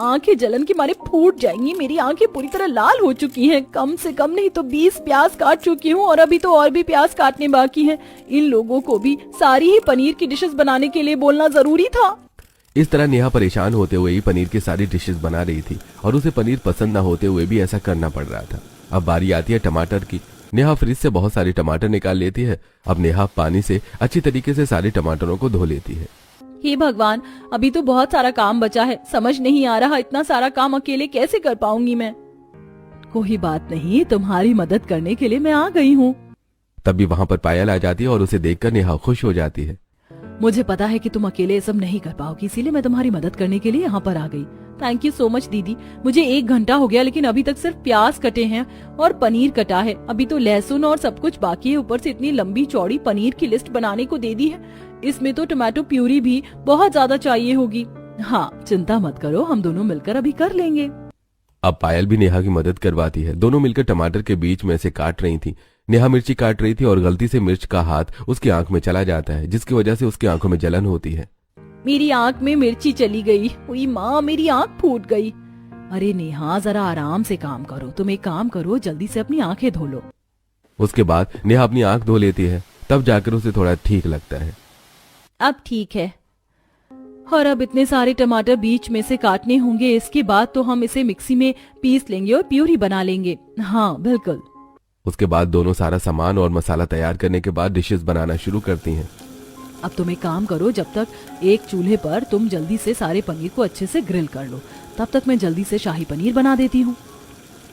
आंखें जलन के मारे फूट जाएंगी। मेरी आंखें पूरी तरह लाल हो चुकी हैं। कम से कम नहीं तो 20 प्याज काट चुकी हूँ और अभी तो और भी प्याज काटने बाकी हैं। इन लोगों को भी सारी ही पनीर की डिशेस बनाने के लिए बोलना जरूरी था। इस तरह नेहा परेशान होते हुए ही पनीर की सारी डिशेस बना रही थी और उसे पनीर पसंद न होते हुए भी ऐसा करना पड़ रहा था। अब बारी आती है टमाटर की। नेहा फ्रिज से बहुत सारे टमाटर निकाल लेती है। अब नेहा पानी से अच्छी तरीके से सारे टमाटरों को धो लेती है। हे भगवान, अभी तो बहुत सारा काम बचा है। समझ नहीं आ रहा इतना सारा काम अकेले कैसे कर पाऊंगी मैं। कोई बात नहीं, तुम्हारी मदद करने के लिए मैं आ गई हूँ। तभी वहाँ पर पायल आ जाती है और उसे देखकर नेहा खुश हो जाती है। मुझे पता है कि तुम अकेले ये सब नहीं कर पाओगी, इसीलिए मैं तुम्हारी मदद करने के लिए यहाँ पर आ गई। थैंक यू सो मच दीदी। मुझे 1 घंटा हो गया लेकिन अभी तक सिर्फ प्याज कटे हैं और पनीर कटा है। अभी तो लहसुन और सब कुछ बाकी है। ऊपर से इतनी लंबी चौड़ी पनीर की लिस्ट बनाने को दे दी है। इसमें तो टमाटो प्यूरी भी बहुत ज्यादा चाहिए होगी। हाँ, चिंता मत करो, हम दोनों मिलकर अभी कर लेंगे। अब पायल भी नेहा की मदद करवाती है। दोनों मिलकर टमाटर के बीच में से काट रही थी। नेहा मिर्ची काट रही थी और गलती से मिर्च का हाथ उसकी आंख में चला जाता है, जिसकी वजह से उसकी आंखों में जलन होती है। मेरी आंख में मिर्ची चली गई। हुई माँ, मेरी आंख फूट गई। अरे नेहा, जरा आराम से काम करो। तुम एक काम करो, जल्दी से अपनी आंखें धो लो। उसके बाद नेहा अपनी आंख धो लेती है। तब जाकर उसे थोड़ा ठीक लगता है। अब ठीक है। और अब इतने सारे टमाटर बीच में से काटने होंगे। इसके बाद तो हम इसे मिक्सी में पीस लेंगे और प्यूरी बना लेंगे। हाँ बिल्कुल। उसके बाद दोनों सारा सामान और मसाला तैयार करने के बाद डिशेस बनाना शुरू करती हैं। अब तुम एक काम करो, जब तक एक चूल्हे पर तुम जल्दी से सारे पनीर को अच्छे से ग्रिल कर लो, तब तक मैं जल्दी से शाही पनीर बना देती हूँ।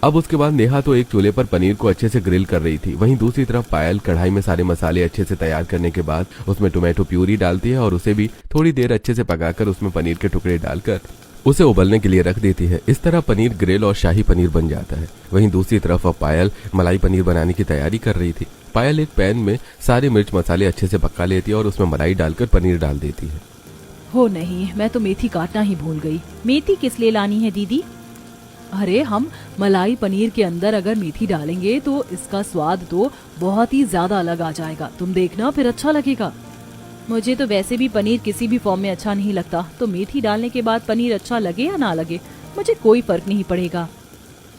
अब उसके बाद नेहा तो एक चूल्हे पर पनीर को अच्छे से ग्रिल कर रही थी। वहीं दूसरी तरफ पायल कढ़ाई में सारे मसाले अच्छे से तैयार करने के बाद उसमें टोमेटो प्यूरी डालती है और उसे भी थोड़ी देर अच्छे से पकाकर उसमें पनीर के टुकड़े डालकर उसे उबलने के लिए रख देती है। इस तरह पनीर ग्रिल और शाही पनीर बन जाता है। वहीं दूसरी तरफ अब पायल मलाई पनीर बनाने की तैयारी कर रही थी। पायल एक पैन में सारे मिर्च मसाले अच्छे से पका लेती है और उसमें मलाई डालकर पनीर डाल देती है। हो नहीं, मैं तो मेथी काटना ही भूल गई। मेथी किस लिए लानी है दीदी? अरे, हम मलाई पनीर के अंदर अगर मेथी डालेंगे तो इसका स्वाद तो बहुत ही ज्यादा अलग आ जाएगा। तुम देखना, फिर अच्छा लगेगा। मुझे तो वैसे भी पनीर किसी भी फॉर्म में अच्छा नहीं लगता, तो मेथी डालने के बाद पनीर अच्छा लगे या ना लगे मुझे कोई फर्क नहीं पड़ेगा।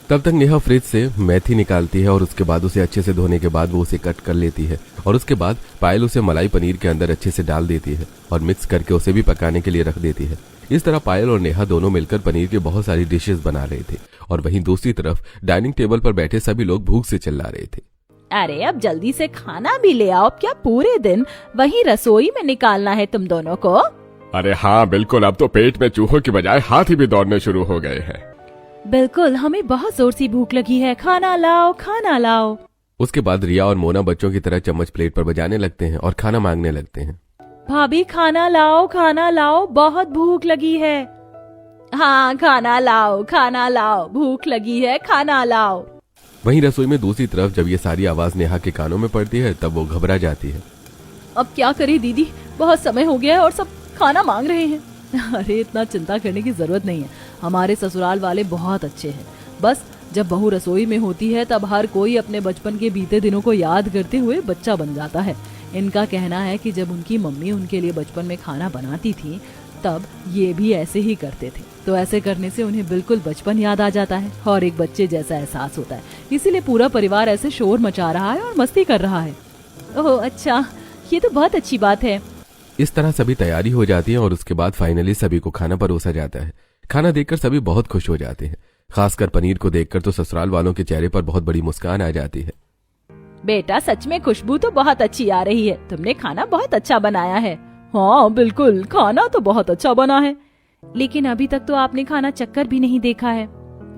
तब तक नेहा फ्रिज से मेथी निकालती है और उसके बाद उसे अच्छे से धोने के बाद वो उसे कट कर लेती है और उसके बाद पायल उसे मलाई पनीर के अंदर अच्छे से डाल देती है और मिक्स करके उसे भी पकाने के लिए रख देती है। इस तरह पायल और नेहा दोनों मिलकर पनीर की बहुत सारी डिशेस बना रहे थे और वहीं दूसरी तरफ डाइनिंग टेबल पर बैठे सभी लोग भूख से चिल्ला रहे थे। अरे, अब जल्दी से खाना भी ले आओ। क्या पूरे दिन वही रसोई में निकालना है तुम दोनों को? अरे हाँ बिल्कुल, अब तो पेट में चूहों की बजाय हाथी भी दौड़ने शुरू हो गए हैं। बिल्कुल, हमें बहुत जोर से भूख लगी है। खाना लाओ, खाना लाओ। उसके बाद रिया और मोना बच्चों की तरह चम्मच प्लेट पर बजाने लगते हैं और खाना मांगने लगते हैं। भाभी खाना लाओ, बहुत भूख लगी है। हाँ, खाना लाओ, भूख लगी है, खाना लाओ। वहीं रसोई में दूसरी तरफ जब ये सारी आवाज नेहा के कानों में पड़ती है तब वो घबरा जाती है। अब क्या करे दीदी, बहुत समय हो गया है और सब खाना मांग रहे हैं। अरे, इतना चिंता करने की जरूरत नहीं है। हमारे ससुराल वाले बहुत अच्छे हैं। बस जब बहू रसोई में होती है तब हर कोई अपने बचपन के बीते दिनों को याद करते हुए बच्चा बन जाता है। इनका कहना है कि जब उनकी मम्मी उनके लिए बचपन में खाना बनाती थी तब ये भी ऐसे ही करते थे, तो ऐसे करने से उन्हें बिल्कुल बचपन याद आ जाता है और एक बच्चे जैसा एहसास होता है। इसीलिए पूरा परिवार ऐसे शोर मचा रहा है और मस्ती कर रहा है। ओह अच्छा, ये तो बहुत अच्छी बात है। इस तरह सभी तैयारी हो जाती है और उसके बाद फाइनली सभी को खाना परोसा जाता है। खाना देखकर सभी बहुत खुश हो जाते हैं। खासकर पनीर को देखकर तो ससुराल वालों के चेहरे पर बहुत बड़ी मुस्कान आ जाती है। बेटा, सच में खुशबू तो बहुत अच्छी आ रही है। तुमने खाना बहुत अच्छा बनाया है। हाँ बिल्कुल, खाना तो बहुत अच्छा बना है, लेकिन अभी तक तो आपने खाना चक्कर भी नहीं देखा है।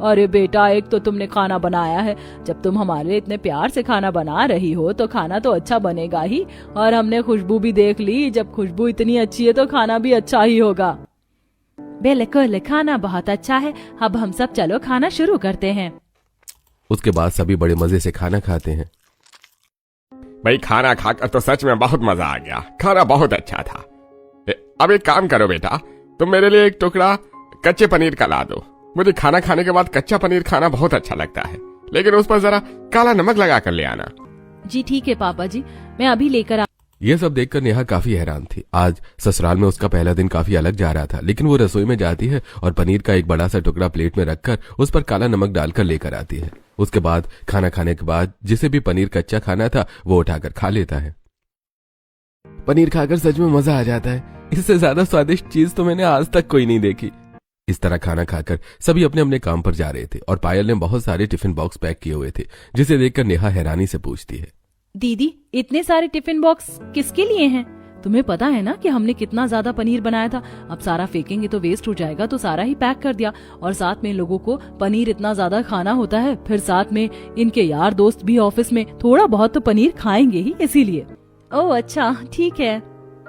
अरे बेटा, एक तो तुमने खाना बनाया है। जब तुम हमारे लिए इतने प्यार से खाना बना रही हो तो खाना तो अच्छा बनेगा ही। और हमने खुशबू भी देख ली। जब खुशबू इतनी अच्छी है तो खाना भी अच्छा ही होगा। बिल्कुल, खाना बहुत अच्छा है। अब हम सब चलो खाना शुरू करते हैं। उसके बाद सभी बड़े मजे से खाना खाते हैं। भाई, खाना खाकर तो सच में बहुत मजा आ गया। खाना बहुत अच्छा था। अब एक काम करो बेटा, तुम मेरे लिए एक टुकड़ा कच्चे पनीर का ला दो। मुझे खाना खाने के बाद कच्चा पनीर खाना बहुत अच्छा लगता है, लेकिन उस पर जरा काला नमक लगा कर ले आना। जी ठीक है पापा जी, मैं अभी लेकर यह सब देखकर नेहा काफी हैरान थी। आज ससुराल में उसका पहला दिन काफी अलग जा रहा था, लेकिन वो रसोई में जाती है और पनीर का एक बड़ा सा टुकड़ा प्लेट में रखकर उस पर काला नमक डालकर लेकर आती है। उसके बाद खाना खाने के बाद जिसे भी पनीर कच्चा खाना था वो उठाकर खा लेता है। पनीर खाकर सच में मजा आ जाता है। इससे ज्यादा स्वादिष्ट चीज तो मैंने आज तक कोई नहीं देखी। इस तरह खाना खाकर सभी अपने अपने काम पर जा रहे थे और पायल ने बहुत सारे टिफिन बॉक्स पैक किए हुए थे, जिसे देखकर नेहा हैरानी से पूछती है, दीदी इतने सारे टिफिन बॉक्स किसके लिए हैं? तुम्हें पता है ना कि हमने कितना ज्यादा पनीर बनाया था। अब सारा फेंकेंगे तो वेस्ट हो जाएगा, तो सारा ही पैक कर दिया। और साथ में लोगों को पनीर इतना ज्यादा खाना होता है, फिर साथ में इनके यार दोस्त भी ऑफिस में थोड़ा बहुत तो पनीर खाएंगे ही, इसीलिए। ओह अच्छा, ठीक है।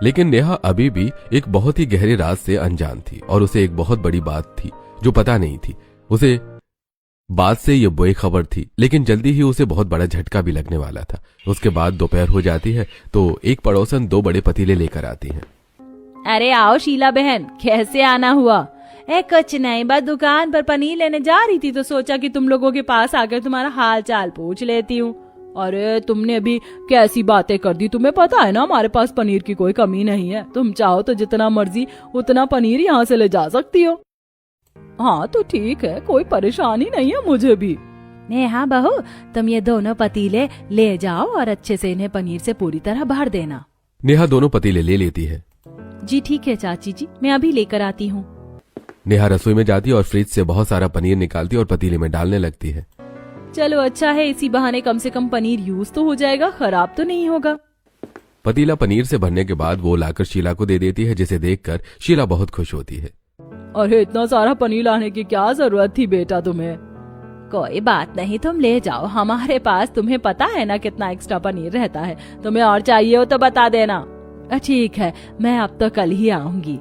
लेकिन नेहा अभी भी एक बहुत ही गहरे राज से अनजान थी और उसे एक बहुत बड़ी बात थी जो पता नहीं थी। उसे बात से ये बुरी खबर थी, लेकिन जल्दी ही उसे बहुत बड़ा झटका भी लगने वाला था। उसके बाद दोपहर हो जाती है तो एक पड़ोसन 2 बड़े पतीले लेकर आती है। अरे आओ शीला बहन, कैसे आना हुआ? कुछ नहीं, बस दुकान पर पनीर लेने जा रही थी तो सोचा कि तुम लोगों के पास आकर तुम्हारा हाल चाल पूछ लेती हूँ। अरे तुमने अभी कैसी बातें कर दी, तुम्हें पता है ना हमारे पास पनीर की कोई कमी नहीं है। तुम चाहो तो जितना मर्जी उतना पनीर यहाँ से ले जा सकती हो। हाँ तो ठीक है, कोई परेशानी नहीं है मुझे भी। नेहा बहू, तुम ये दोनों पतीले ले जाओ और अच्छे से इन्हें पनीर से पूरी तरह भर देना। नेहा दोनों पतीले ले लेती है। जी ठीक है चाची जी, मैं अभी लेकर आती हूँ। नेहा रसोई में जाती और फ्रिज से बहुत सारा पनीर निकालती और पतीले में डालने लगती है। चलो अच्छा है, इसी बहाने कम से कम पनीर यूज तो हो जाएगा, खराब तो नहीं होगा। पतीला पनीर से भरने के बाद वो लाकर शीला को दे देती है, जिसे देखकर शीला बहुत खुश होती है। अरे इतना सारा पनीर लाने की क्या जरूरत थी बेटा तुम्हें? कोई बात नहीं, तुम ले जाओ, हमारे पास तुम्हें पता है ना कितना एक्स्ट्रा पनीर रहता है। तुम्हें और चाहिए हो तो बता देना। ठीक है, मैं अब तो कल ही आऊंगी।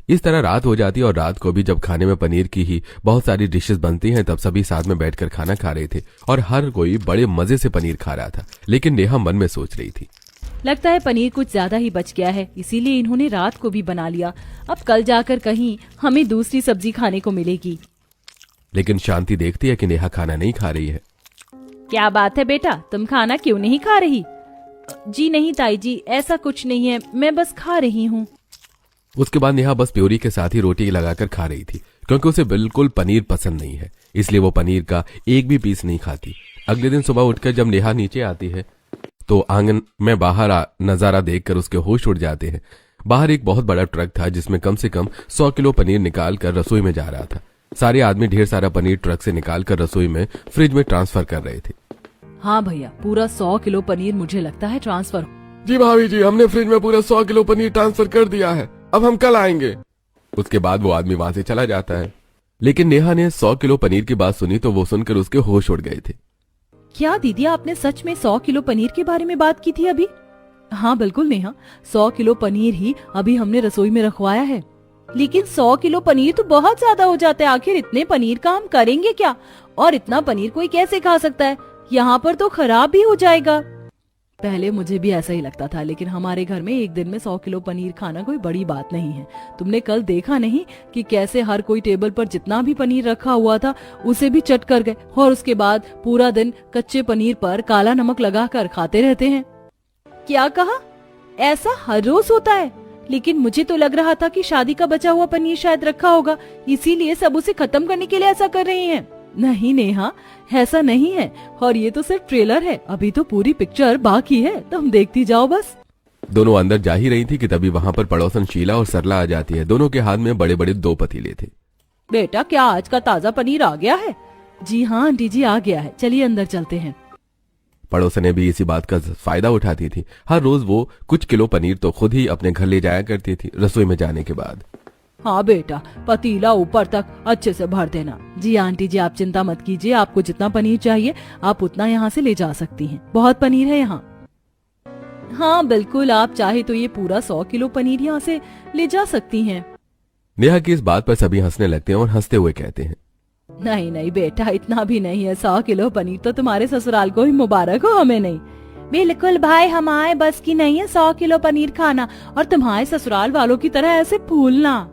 इस तरह रात हो जाती और रात को भी जब खाने में पनीर की ही बहुत सारी डिशेस बनती हैं, तब सभी साथ में बैठकर खाना खा रहे थे और हर कोई बड़े मजे से पनीर खा रहा था। लेकिन नेहा मन में सोच रही थी, लगता है पनीर कुछ ज्यादा ही बच गया है, इसीलिए इन्होंने रात को भी बना लिया। अब कल जाकर कहीं हमें दूसरी सब्जी खाने को मिलेगी। लेकिन शांति देखती है कि नेहा खाना नहीं खा रही है। क्या बात है बेटा, तुम खाना क्यों नहीं खा रही? जी नहीं ताई जी, ऐसा कुछ नहीं है, मैं बस खा रही हूँ। उसके बाद नेहा बस प्योरी के साथ ही रोटी लगाकर खा रही थी, क्योंकि उसे बिल्कुल पनीर पसंद नहीं है, इसलिए वो पनीर का एक भी पीस नहीं खाती। अगले दिन सुबह उठकर जब नेहा नीचे आती है तो आंगन में बाहर नजारा देखकर उसके होश उड़ जाते हैं। बाहर एक बहुत बड़ा ट्रक था जिसमें कम से कम 100 किलो पनीर निकाल कर रसोई में जा रहा था। सारे आदमी ढेर सारा पनीर ट्रक से निकाल कर रसोई में फ्रिज में ट्रांसफर कर रहे थे। हाँ भैया, पूरा 100 किलो पनीर मुझे लगता है ट्रांसफर। जी भाभी जी, हमने फ्रिज में पूरा 100 किलो पनीर ट्रांसफर कर दिया है, अब हम कल आएंगे। उसके बाद वो आदमी वहां से चला जाता है। लेकिन नेहा ने 100 किलो पनीर की बात सुनी तो वो सुनकर उसके होश उड़ गए थे। क्या दीदी, आपने सच में 100 किलो पनीर के बारे में बात की थी अभी? हाँ बिल्कुल नेहा, 100 किलो पनीर ही अभी हमने रसोई में रखवाया है। लेकिन 100 किलो पनीर तो बहुत ज्यादा हो जाता है, आखिर इतने पनीर का हम करेंगे क्या? और इतना पनीर कोई कैसे खा सकता है? यहाँ पर तो खराब भी हो जाएगा। पहले मुझे भी ऐसा ही लगता था, लेकिन हमारे घर में एक दिन में 100 किलो पनीर खाना कोई बड़ी बात नहीं है। तुमने कल देखा नहीं कि कैसे हर कोई टेबल पर जितना भी पनीर रखा हुआ था उसे भी चट कर गए, और उसके बाद पूरा दिन कच्चे पनीर पर काला नमक लगाकर खाते रहते हैं। क्या कहा? ऐसा हर रोज होता है? लेकिन मुझे तो लग रहा था कि शादी का बचा हुआ पनीर शायद रखा होगा, इसीलिए सब उसे खत्म करने के लिए ऐसा कर रहे हैं। नहीं नेहा, ऐसा नहीं है, और ये तो सिर्फ ट्रेलर है, अभी तो पूरी पिक्चर बाकी है, तुम देखती जाओ बस। दोनों अंदर जा ही रही थी कि तभी वहां पर पड़ोसन शीला और सरला आ जाती है। दोनों के हाथ में बड़े बड़े 2 पतीले थे। बेटा, क्या आज का ताजा पनीर आ गया है? जी हाँ आंटी जी, आ गया है, चलिए अंदर चलते हैं। पड़ोसने भी इसी बात का फायदा उठाती थी। हर रोज वो कुछ किलो पनीर तो खुद ही अपने घर ले जाया करती थी रसोई में जाने के बाद। हाँ बेटा, पतीला ऊपर तक अच्छे से भर देना। जी आंटी जी, आप चिंता मत कीजिए, आपको जितना पनीर चाहिए आप उतना यहाँ से ले जा सकती हैं, बहुत पनीर है यहाँ। हाँ बिल्कुल, आप चाहे तो ये पूरा 100 किलो पनीर यहाँ से ले जा सकती हैं। नेहा की इस बात पर सभी हंसने लगते हैं और हंसते हुए कहते हैं, नहीं नहीं बेटा, इतना भी नहीं है, 100 किलो पनीर तो तुम्हारे ससुराल को ही मुबारक हो, हमें नहीं। बिल्कुल भाई, हमारे बस की नहीं है 100 किलो पनीर खाना, और तुम्हारे ससुराल वालों की तरह ऐसे फूलना।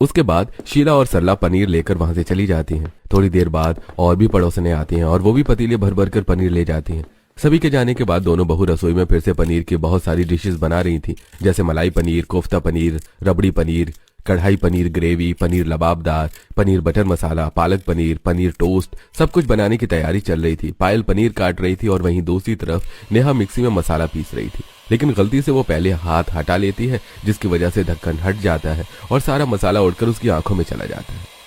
उसके बाद शीला और सरला पनीर लेकर वहां से चली जाती हैं। थोड़ी देर बाद और भी पड़ोसने आती हैं और वो भी पतीले भर भर कर पनीर ले जाती हैं। सभी के जाने के बाद दोनों बहू रसोई में फिर से पनीर की बहुत सारी डिशेस बना रही थी, जैसे मलाई पनीर, कोफ्ता पनीर, रबड़ी पनीर, कढ़ाई पनीर ग्रेवी, पनीर लबाबदार, पनीर बटर मसाला, पालक पनीर, पनीर टोस्ट, सब कुछ बनाने की तैयारी चल रही थी। पायल पनीर काट रही थी और वहीं दूसरी तरफ नेहा मिक्सी में मसाला पीस रही थी, लेकिन गलती से वो पहले हाथ हटा लेती है, जिसकी वजह से ढक्कन हट जाता है और सारा मसाला उड़कर उसकी आंखों में चला जाता है।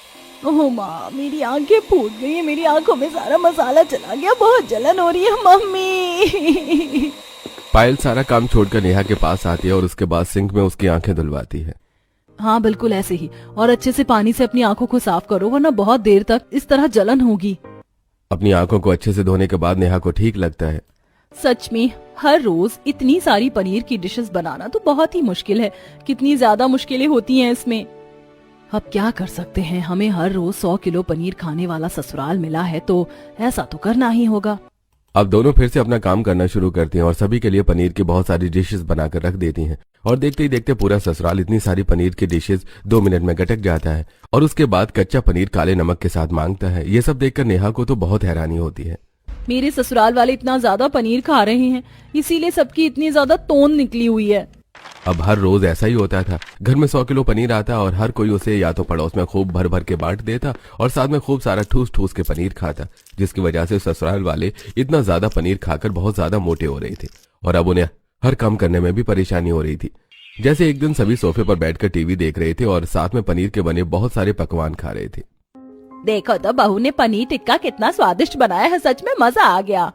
ओह माँ, मेरी आंखें फूट गई है, मेरी आंखों में सारा मसाला चला गया, बहुत जलन हो रही है मम्मी। पायल सारा काम छोड़कर नेहा के पास आती है और उसके बाद सिंक में उसकी आंखें धुलवाती है। हाँ बिल्कुल ऐसे ही, और अच्छे से पानी से अपनी आंखों को साफ करो, वरना बहुत देर तक इस तरह जलन होगी। अपनी आंखों को अच्छे से धोने के बाद नेहा को ठीक लगता है। सच में हर रोज इतनी सारी पनीर की डिशेस बनाना तो बहुत ही मुश्किल है। कितनी ज्यादा मुश्किलें होती हैं इसमें। अब क्या कर सकते हैं, हमें हर रोज 100 किलो पनीर खाने वाला ससुराल मिला है तो ऐसा तो करना ही होगा। अब दोनों फिर से अपना काम करना शुरू करती हैं और सभी के लिए पनीर की बहुत सारी डिशेस बनाकर रख देती हैं। और देखते ही देखते पूरा ससुराल इतनी सारी पनीर की डिशेस 2 मिनट में गटक जाता है और उसके बाद कच्चा पनीर काले नमक के साथ मांगता है। ये सब देखकर नेहा को तो बहुत हैरानी होती है। मेरे ससुराल वाले इतना ज्यादा पनीर खा रहे हैं, इसीलिए सबकी इतनी ज्यादा तोंद निकली हुई है। अब हर रोज ऐसा ही होता था। घर में 100 किलो पनीर आता और हर कोई उसे या तो पड़ोस में खूब भर भर के बांट देता और साथ में खूब सारा ठूस ठूस के पनीर खाता, जिसकी वजह से ससुराल वाले इतना ज्यादा पनीर खाकर बहुत ज्यादा मोटे हो रहे थे और अब उन्हें हर काम करने में भी परेशानी हो रही थी। जैसे एक दिन सभी सोफे पर बैठकर टीवी देख रहे थे और साथ में पनीर के बने बहुत सारे पकवान खा रहे थे। देखो तो बहू ने पनीर टिक्का कितना स्वादिष्ट बनाया है, सच में मजा आ गया।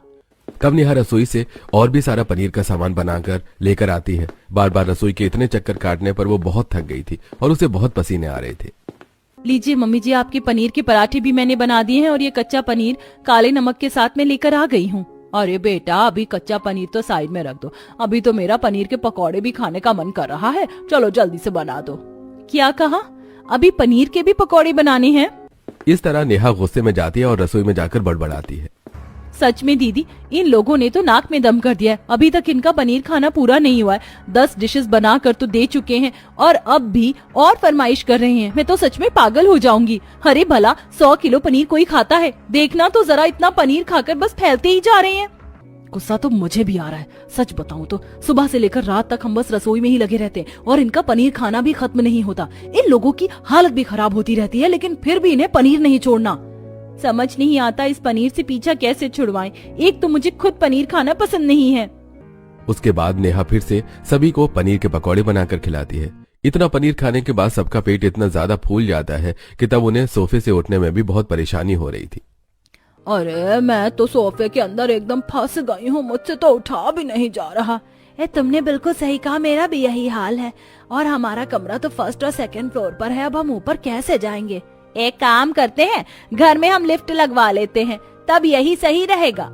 तब नेहा रसोई से और भी सारा पनीर का सामान बनाकर लेकर आती है। बार बार रसोई के इतने चक्कर काटने पर वो बहुत थक गई थी और उसे बहुत पसीने आ रहे थे। लीजिए मम्मी जी, आपके पनीर के पराठे भी मैंने बना दिए हैं और ये कच्चा पनीर काले नमक के साथ में लेकर आ गई हूँ। अरे बेटा, अभी कच्चा पनीर तो साइड में रख दो, अभी तो मेरा पनीर के पकौड़े भी खाने का मन कर रहा है। चलो जल्दी से बना दो। क्या कहा? अभी पनीर के भी पकौड़े बनाने हैं? इस तरह नेहा गुस्से में जाती है और रसोई में जाकर बड़बड़ाती है। सच में दीदी, इन लोगों ने तो नाक में दम कर दिया है। अभी तक इनका पनीर खाना पूरा नहीं हुआ है। 10 डिशेस बना कर तो दे चुके हैं और अब भी और फरमाइश कर रहे हैं। मैं तो सच में पागल हो जाऊंगी। अरे भला 100 किलो पनीर कोई खाता है? देखना तो जरा, इतना पनीर खाकर बस फैलते ही जा रहे हैं। गुस्सा तो मुझे भी आ रहा है। सच बताऊं तो सुबह से लेकर रात तक हम बस रसोई में ही लगे रहते हैं और इनका पनीर खाना भी खत्म नहीं होता। इन लोगों की हालत भी खराब होती रहती है, लेकिन फिर भी इन्हें पनीर नहीं छोड़ना। समझ नहीं आता इस पनीर से पीछा कैसे छुड़वाएं। एक तो मुझे खुद पनीर खाना पसंद नहीं है। उसके बाद नेहा फिर से सभी को पनीर के पकौड़े बनाकर खिलाती है। इतना पनीर खाने के बाद सबका पेट इतना ज्यादा फूल जाता है कि तब उन्हें सोफे से उठने में भी बहुत परेशानी हो रही थी। अरे मैं तो सोफे के अंदर एकदम फंस गई हूँ, मुझसे तो उठा भी नहीं जा रहा। तुमने बिल्कुल सही कहा, मेरा भी यही हाल है। और हमारा कमरा तो 1st और 2nd फ्लोर पर है, अब हम ऊपर कैसे जाएंगे? एक काम करते हैं, घर में हम लिफ्ट लगवा लेते हैं, तब यही सही रहेगा।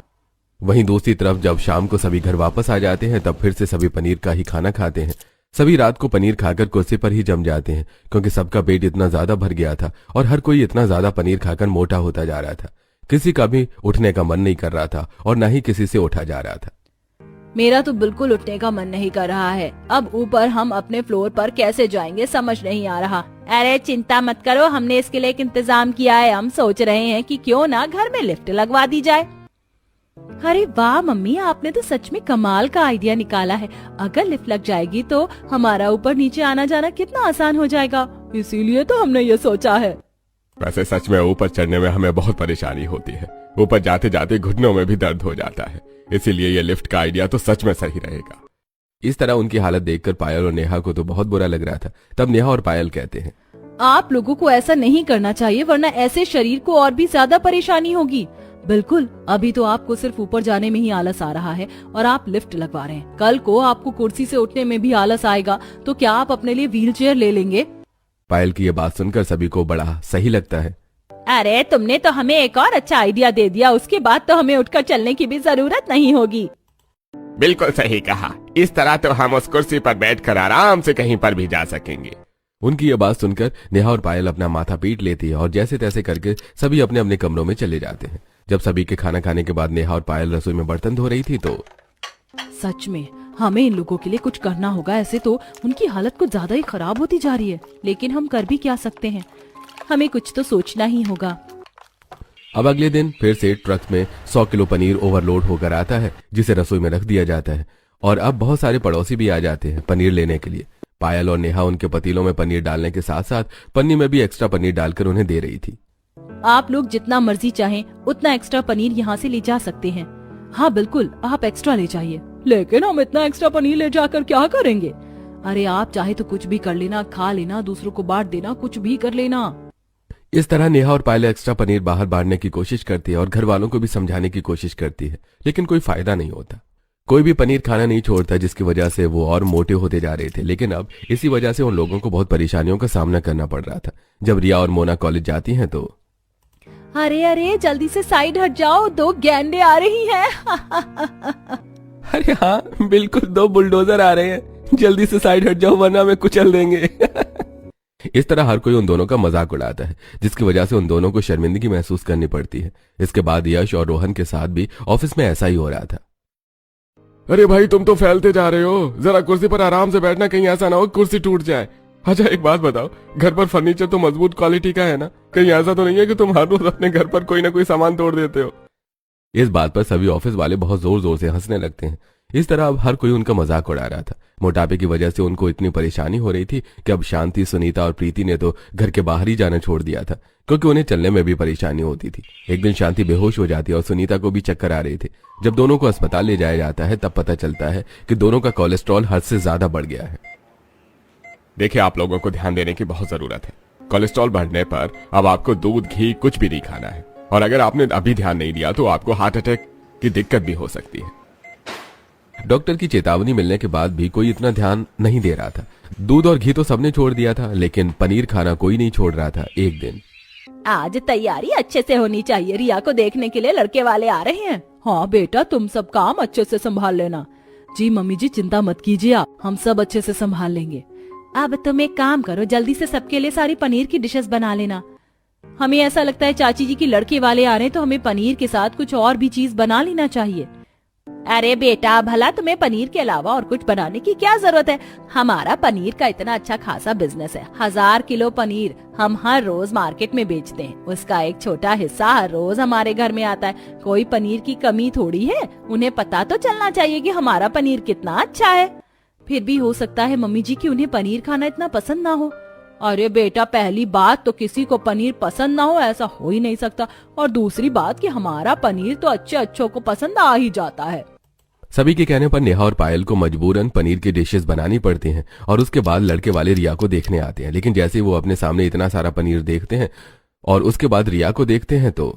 वहीं दूसरी तरफ जब शाम को सभी घर वापस आ जाते हैं तब फिर से सभी पनीर का ही खाना खाते हैं। सभी रात को पनीर खाकर कुर्सी पर ही जम जाते हैं, क्योंकि सबका पेट इतना ज्यादा भर गया था और हर कोई इतना ज्यादा पनीर खाकर मोटा होता जा रहा था। किसी का भी उठने का मन नहीं कर रहा था और न ही किसी से उठा जा रहा था। मेरा तो बिल्कुल उठने का मन नहीं कर रहा है। अब ऊपर हम अपने फ्लोर पर कैसे जाएंगे समझ नहीं आ रहा। अरे चिंता मत करो, हमने इसके लिए एक इंतजाम किया है। हम सोच रहे हैं कि क्यों ना घर में लिफ्ट लगवा दी जाए। अरे वाह मम्मी, आपने तो सच में कमाल का आइडिया निकाला है। अगर लिफ्ट लग जाएगी तो हमारा ऊपर नीचे आना जाना कितना आसान हो जाएगा, इसीलिए तो हमने ये सोचा है। वैसे सच में ऊपर चढ़ने में हमें बहुत परेशानी होती है। ऊपर जाते जाते घुटनों में भी दर्द हो जाता है, इसीलिए ये लिफ्ट का आइडिया तो सच में सही रहेगा। इस तरह उनकी हालत देखकर पायल और नेहा को तो बहुत बुरा लग रहा था। तब नेहा और पायल कहते हैं, आप लोगों को ऐसा नहीं करना चाहिए, वरना ऐसे शरीर को और भी ज्यादा परेशानी होगी। बिल्कुल, अभी तो आपको सिर्फ ऊपर जाने में ही आलस आ रहा है और आप लिफ्ट लगवा रहे हैं। कल को आपको कुर्सी से उठने में भी आलस आएगा, तो क्या आप अपने लिए व्हील चेयर ले लेंगे? पायल की ये बात सुनकर सभी को बड़ा सही लगता है। अरे तुमने तो हमें एक और अच्छा आइडिया दे दिया, उसके बाद तो हमें उठकर चलने की भी जरूरत नहीं होगी। बिल्कुल सही कहा, इस तरह तो हम उस कुर्सी पर बैठकर आराम से कहीं पर भी जा सकेंगे। उनकी ये बात सुनकर नेहा और पायल अपना माथा पीट लेती है और जैसे तैसे करके सभी अपने अपने कमरों में चले जाते हैं। जब सभी के खाना खाने के बाद नेहा और पायल रसोई में बर्तन धो रही थी तो सच में हमें इन लोगों के लिए कुछ करना होगा। ऐसे तो उनकी हालत कुछ ज्यादा ही खराब होती जा रही है, लेकिन हम कर भी क्या सकते हैं, हमें कुछ तो सोचना ही होगा। अब अगले दिन फिर से ट्रक में 100 किलो पनीर ओवरलोड होकर आता है, जिसे रसोई में रख दिया जाता है। और अब बहुत सारे पड़ोसी भी आ जाते हैं पनीर लेने के लिए। पायल और नेहा उनके पतीलों में पनीर डालने के साथ साथ पन्नी में भी एक्स्ट्रा पनीर डालकर उन्हें दे रही थी। आप लोग जितना मर्जी चाहें उतना एक्स्ट्रा पनीर यहाँ से ले जा सकते हैं। हाँ बिल्कुल, आप एक्स्ट्रा ले जाइए। लेकिन हम इतना एक्स्ट्रा पनीर ले जाकर क्या करेंगे? अरे आप चाहे तो कुछ भी कर लेना, खा लेना, दूसरों को बांट देना, कुछ भी कर लेना। इस तरह नेहा और पायल एक्स्ट्रा पनीर बाहर बांटने की कोशिश करती है और घर वालों को भी समझाने की कोशिश करती है, लेकिन कोई फायदा नहीं होता। कोई भी पनीर खाना नहीं छोड़ता, जिसकी वजह से वो और मोटे होते जा रहे थे। लेकिन अब इसी वजह से उन लोगों को बहुत परेशानियों का सामना करना पड़ रहा था। जब रिया और मोना कॉलेज जाती हैं तो अरे अरे जल्दी से साइड हट जाओ, 2 गैंडे आ रही हैं। अरे हाँ बिल्कुल, 2 बुलडोजर आ रहे हैं, जल्दी से साइड हट जाओ वरना मैं कुचल देंगे। इस तरह हर कोई उन दोनों का मजाक उड़ाता है, जिसकी वजह से उन दोनों को शर्मिंदगी महसूस करनी पड़ती है। इसके बाद यश और रोहन के साथ भी ऑफिस में ऐसा ही हो रहा था। अरे भाई तुम तो फैलते जा रहे हो, जरा कुर्सी पर आराम से बैठना, कहीं ऐसा ना हो कुर्सी टूट जाए। अच्छा एक बात बताओ, घर पर फर्नीचर तो मजबूत क्वालिटी का है ना? कहीं ऐसा तो नहीं है कि तुम हर रोज अपने घर पर कोई ना कोई सामान तोड़ देते हो? इस बात पर सभी ऑफिस वाले बहुत जोर जोर से हंसने लगते हैं। इस तरह अब हर कोई उनका मजाक उड़ा रहा था। मोटापे की वजह से उनको इतनी परेशानी हो रही थी कि अब शांति, सुनीता और प्रीति ने तो घर के बाहर ही जाना छोड़ दिया था, क्योंकि उन्हें चलने में भी परेशानी होती थी। एक दिन शांति बेहोश हो जाती है और सुनीता को भी चक्कर आ रहे थे। जब दोनों को अस्पताल ले जाया जाता है तब पता चलता है कि दोनों का कोलेस्ट्रॉल हद से ज्यादा बढ़ गया है। देखिए आप लोगों को ध्यान देने की बहुत जरूरत है। कोलेस्ट्रॉल बढ़ने पर अब आपको दूध, घी कुछ भी नहीं खाना है, और अगर आपने अभी ध्यान नहीं दिया तो आपको हार्ट अटैक की दिक्कत भी हो सकती है। डॉक्टर की चेतावनी मिलने के बाद भी कोई इतना ध्यान नहीं दे रहा था। दूध और घी तो सबने छोड़ दिया था, लेकिन पनीर खाना कोई नहीं छोड़ रहा था। एक दिन आज तैयारी अच्छे से होनी चाहिए, रिया को देखने के लिए लड़के वाले आ रहे हैं। हाँ बेटा, तुम सब काम अच्छे से संभाल लेना। जी मम्मी जी चिंता मत कीजिए आप, हम सब अच्छे से संभाल लेंगे। अब तुम एक काम करो, जल्दी से सबके लिए सारी पनीर की डिशेस बना लेना। हमें ऐसा लगता है चाची जी की लड़के वाले आ रहे हैं, तो हमें पनीर के साथ कुछ और भी चीज बना लेना चाहिए। अरे बेटा, भला तुम्हें पनीर के अलावा और कुछ बनाने की क्या जरूरत है? हमारा पनीर का इतना अच्छा खासा बिजनेस है। 1000 किलो पनीर हम हर रोज मार्केट में बेचते हैं, उसका एक छोटा हिस्सा हर रोज हमारे घर में आता है। कोई पनीर की कमी थोड़ी है, उन्हें पता तो चलना चाहिए कि हमारा पनीर कितना अच्छा है। फिर भी हो सकता है मम्मी जी कि उन्हें पनीर खाना इतना पसंद ना हो। अरे बेटा, पहली बात तो किसी को पनीर पसंद ना हो ऐसा हो ही नहीं सकता, और दूसरी बात कि हमारा पनीर तो अच्छों को पसंद आ ही जाता है। सभी के कहने पर नेहा और पायल को मजबूरन पनीर की डिशेस बनानी पड़ती हैं, और उसके बाद लड़के वाले रिया को देखने आते हैं। लेकिन जैसे ही वो अपने सामने इतना सारा पनीर देखते हैं और उसके बाद रिया को देखते हैं तो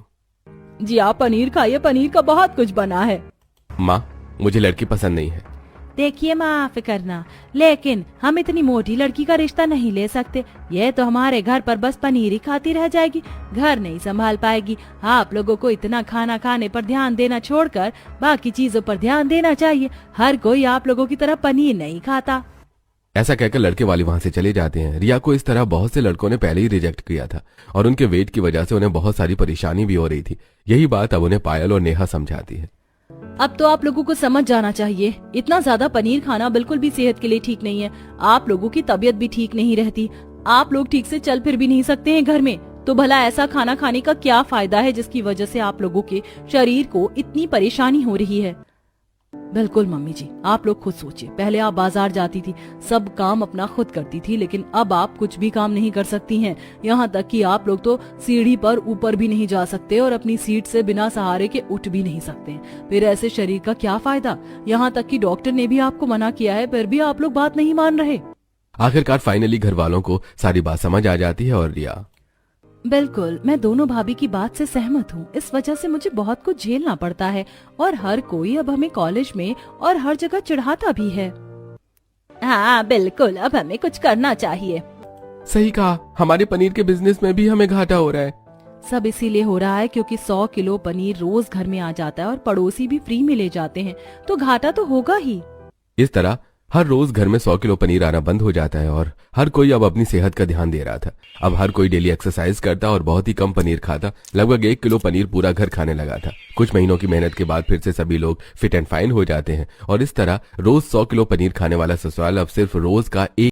जी आप पनीर खाइए, पनीर का बहुत कुछ बना है। माँ, मुझे लड़की पसंद नहीं है। देखिए माफ करना, लेकिन हम इतनी मोटी लड़की का रिश्ता नहीं ले सकते। ये तो हमारे घर पर बस पनीर ही खाती रह जाएगी, घर नहीं संभाल पाएगी। आप लोगों को इतना खाना खाने पर ध्यान देना छोड़कर बाकी चीजों पर ध्यान देना चाहिए। हर कोई आप लोगों की तरह पनीर नहीं खाता। ऐसा कहकर लड़के वाले वहां से चले जाते हैं। रिया को इस तरह बहुत से लड़कों ने पहले ही रिजेक्ट किया था और उनके वेट की वजह से उन्हें बहुत सारी परेशानी भी हो रही थी। यही बात अब उन्हें पायल और नेहा समझाती है। अब तो आप लोगों को समझ जाना चाहिए, इतना ज्यादा पनीर खाना बिल्कुल भी सेहत के लिए ठीक नहीं है। आप लोगों की तबीयत भी ठीक नहीं रहती, आप लोग ठीक से चल फिर भी नहीं सकते हैं घर में, तो भला ऐसा खाना खाने का क्या फायदा है जिसकी वजह से आप लोगों के शरीर को इतनी परेशानी हो रही है। बिल्कुल मम्मी जी, आप लोग खुद सोचिए, पहले आप बाजार जाती थी, सब काम अपना खुद करती थी, लेकिन अब आप कुछ भी काम नहीं कर सकती हैं। यहाँ तक कि आप लोग तो सीढ़ी पर ऊपर भी नहीं जा सकते और अपनी सीट से बिना सहारे के उठ भी नहीं सकते। फिर ऐसे शरीर का क्या फायदा? यहाँ तक कि डॉक्टर ने भी आपको मना किया है, फिर भी आप लोग बात नहीं मान रहे। आखिरकार फाइनली घर वालों को सारी बात समझ आ जाती है और रिया बिल्कुल, मैं दोनों भाभी की बात से सहमत हूँ। इस वजह से मुझे बहुत कुछ झेलना पड़ता है और हर कोई अब हमें कॉलेज में और हर जगह चिढ़ाता भी है। हाँ बिल्कुल, अब हमें कुछ करना चाहिए। सही कहा, हमारे पनीर के बिजनेस में भी हमें घाटा हो रहा है। सब इसीलिए हो रहा है क्योंकि 100 किलो पनीर रोज घर में आ जाता है और पड़ोसी भी फ्री में ले जाते हैं, तो घाटा तो होगा ही। इस तरह हर रोज घर में 100 किलो पनीर आना बंद हो जाता है और हर कोई अब अपनी सेहत का ध्यान दे रहा था। अब हर कोई डेली एक्सरसाइज करता और बहुत ही कम पनीर खाता। लगभग 1 किलो पनीर पूरा घर खाने लगा था। कुछ महीनों की मेहनत के बाद फिर से सभी लोग फिट एंड फाइन हो जाते हैं और इस तरह रोज 100 किलो पनीर खाने वाला ससुराल अब सिर्फ रोज का 1